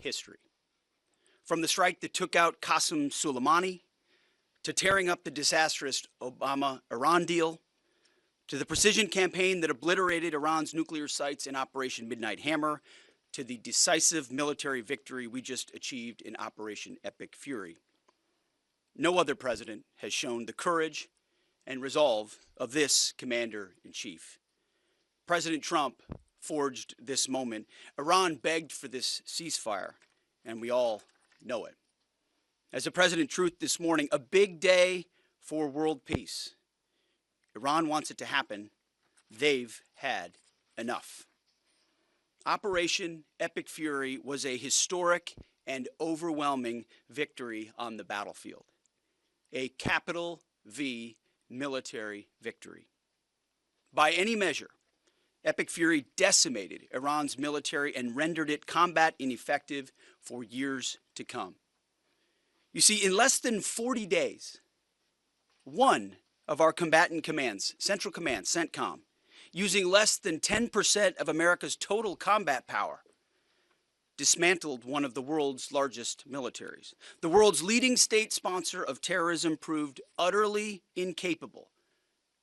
history. From the strike that took out Qasem Soleimani, to tearing up the disastrous Obama-Iran deal, to the precision campaign that obliterated Iran's nuclear sites in Operation Midnight Hammer, to the decisive military victory we just achieved in Operation Epic Fury. No other president has shown the courage and resolve of this commander-in-chief. President Trump forged this moment. Iran begged for this ceasefire, and we all know it. As the President truth this morning, a big day for world peace. Iran wants it to happen. They've had enough. Operation Epic Fury was a historic and overwhelming victory on the battlefield. A capital V military victory. By any measure, Epic Fury decimated Iran's military and rendered it combat ineffective for years to come. You see, in less than 40 days, one of our combatant commands, Central Command, CENTCOM, using less than 10% of America's total combat power, dismantled one of the world's largest militaries. The world's leading state sponsor of terrorism proved utterly incapable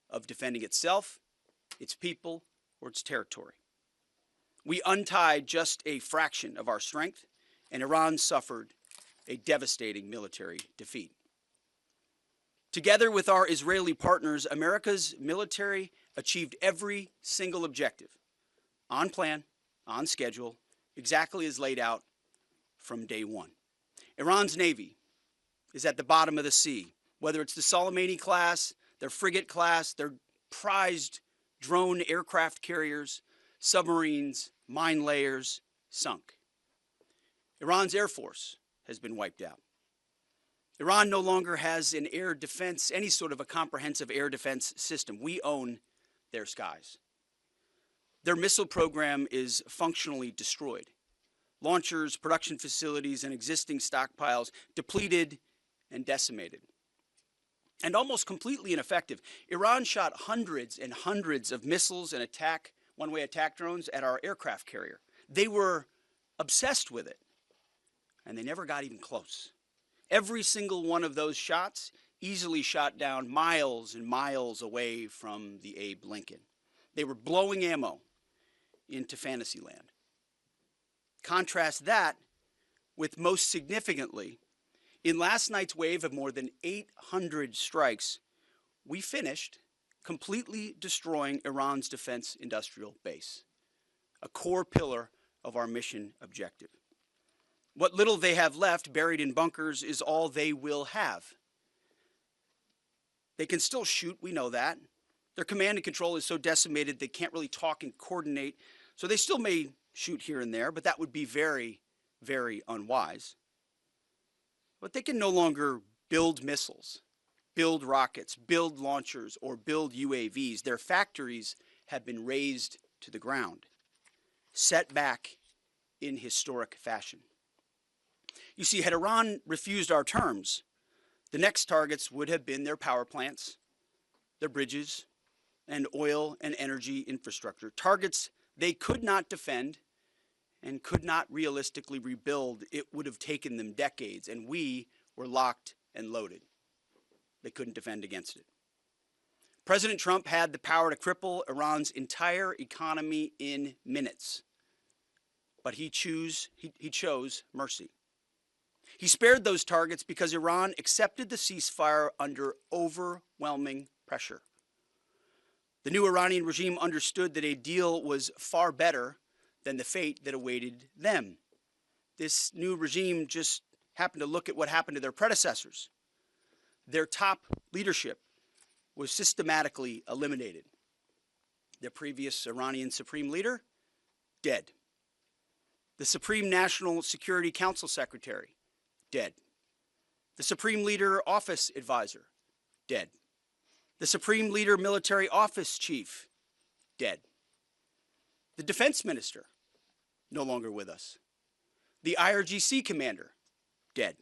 of defending itself, its people, or its territory. We untied just a fraction of our strength, and Iran suffered a devastating military defeat. Together with our Israeli partners, America's military achieved every single objective, on plan, on schedule, exactly as laid out from day one. Iran's Navy is at the bottom of the sea, whether it's the Soleimani class, their frigate class, their prized drone aircraft carriers, submarines, mine layers, sunk. Iran's Air Force has been wiped out. Iran no longer has an air defense, any sort of a comprehensive air defense system. We own their skies. Their missile program is functionally destroyed. Launchers, production facilities, and existing stockpiles depleted and decimated. And almost completely ineffective. Iran shot hundreds and hundreds of missiles and one-way attack drones at our aircraft carrier. They were obsessed with it, and they never got even close. Every single one of those shots easily shot down miles and miles away from the Abe Lincoln. They were blowing ammo into fantasy land. Contrast that with, most significantly, in last night's wave of more than 800 strikes, we finished completely destroying Iran's defense industrial base, a core pillar of our mission objective. What little they have left buried in bunkers is all they will have. They can still shoot, we know that. Their command and control is so decimated they can't really talk and coordinate, so they still may shoot here and there, but that would be very, very unwise. But they can no longer build missiles, build rockets, build launchers, or build UAVs. Their factories have been razed to the ground, set back in historic fashion. You see, had Iran refused our terms, the next targets would have been their power plants, their bridges, and oil and energy infrastructure. Targets they could not defend and could not realistically rebuild. It would have taken them decades, and we were locked and loaded. They couldn't defend against it. President Trump had the power to cripple Iran's entire economy in minutes, but he chose mercy. He spared those targets because Iran accepted the ceasefire under overwhelming pressure. The new Iranian regime understood that a deal was far better than the fate that awaited them. This new regime just happened to look at what happened to their predecessors. Their top leadership was systematically eliminated. Their previous Iranian supreme leader, dead. The Supreme National Security Council Secretary, dead. The Supreme Leader Office Advisor, dead. The Supreme Leader Military Office Chief, dead. The Defense Minister, no longer with us. The IRGC Commander, dead.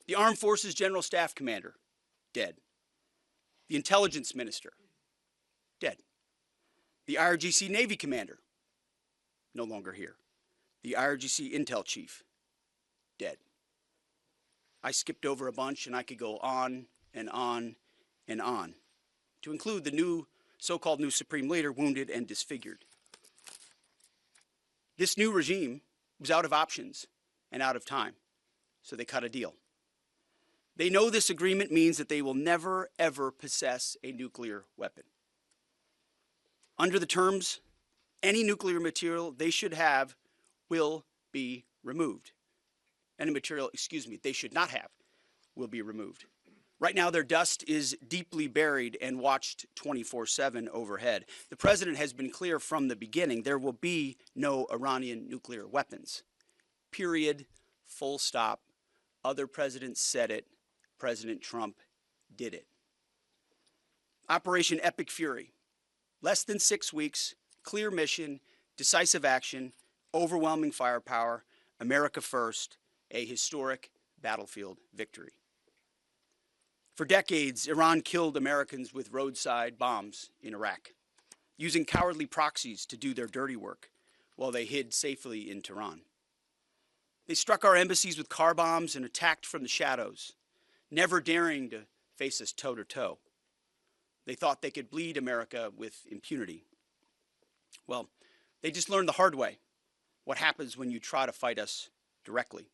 The Armed Forces General Staff Commander, dead. The Intelligence Minister, dead. The IRGC Navy Commander, no longer here. The IRGC Intel Chief, dead. I skipped over a bunch, and I could go on and on and on, to include the new so-called new supreme leader wounded and disfigured. This new regime was out of options and out of time, so they cut a deal. They know this agreement means that they will never, ever possess a nuclear weapon. Under the terms, any nuclear material they should have will be removed. Any material, they should not have will be removed. Right now, their dust is deeply buried and watched 24/7 overhead. The president has been clear from the beginning, there will be no Iranian nuclear weapons. Period. Full stop. Other presidents said it. President Trump did it. Operation Epic Fury. Less than 6 weeks, clear mission, decisive action, overwhelming firepower, America first, a historic battlefield victory. For decades, Iran killed Americans with roadside bombs in Iraq, using cowardly proxies to do their dirty work while they hid safely in Tehran. They struck our embassies with car bombs and attacked from the shadows, never daring to face us toe-to-toe. They thought they could bleed America with impunity. Well, they just learned the hard way what happens when you try to fight us directly.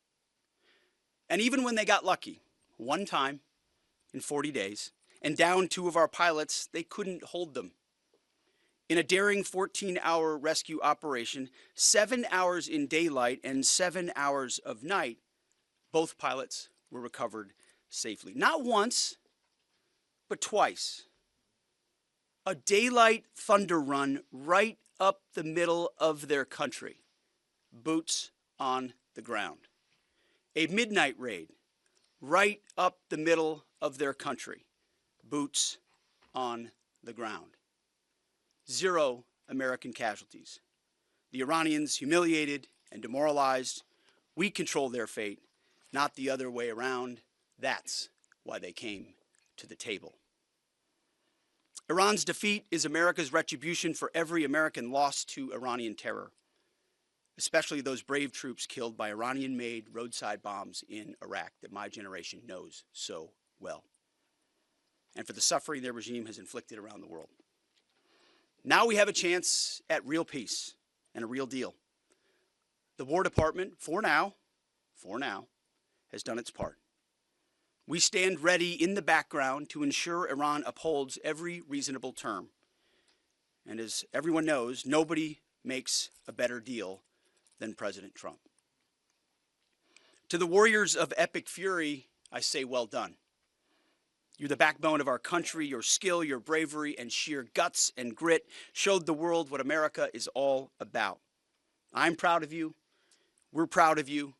And even when they got lucky, one time in 40 days, and downed 2 of our pilots, they couldn't hold them. In a daring 14-hour rescue operation, 7 hours in daylight and 7 hours of night, both pilots were recovered safely. Not once, but twice. A daylight thunder run right up the middle of their country, boots on the ground. A midnight raid right up the middle of their country, boots on the ground. 0 American casualties. The Iranians humiliated and demoralized. We control their fate, not the other way around. That's why they came to the table. Iran's defeat is America's retribution for every American lost to Iranian terror, especially those brave troops killed by Iranian-made roadside bombs in Iraq that my generation knows so well, and for the suffering their regime has inflicted around the world. Now we have a chance at real peace and a real deal. The War Department, for now, has done its part. We stand ready in the background to ensure Iran upholds every reasonable term. And as everyone knows, nobody makes a better deal than President Trump. To the warriors of Epic Fury, I say well done. You're the backbone of our country. Your skill, your bravery, and sheer guts and grit showed the world what America is all about. I'm proud of you. We're proud of you.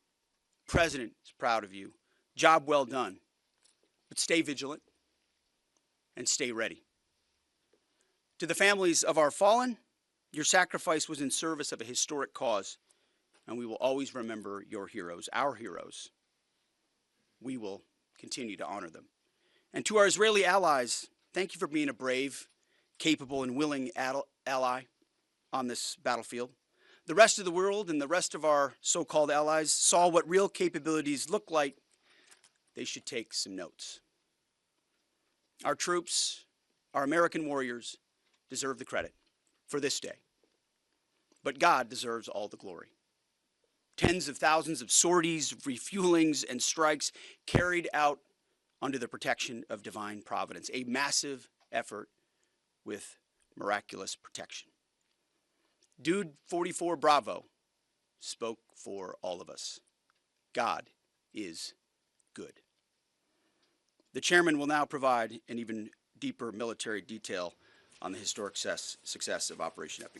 President is proud of you. Job well done. But stay vigilant and stay ready. To the families of our fallen, your sacrifice was in service of a historic cause, and we will always remember your heroes, our heroes. We will continue to honor them. And to our Israeli allies, thank you for being a brave, capable, and willing ally on this battlefield. The rest of the world and the rest of our so-called allies saw what real capabilities look like. They should take some notes. Our troops, our American warriors, deserve the credit for this day. But God deserves all the glory. Tens of thousands of sorties, refuelings, and strikes carried out under the protection of divine providence. A massive effort with miraculous protection. Dude 44 Bravo spoke for all of us. God is good. The chairman will now provide an even deeper military detail on the historic success of Operation Epic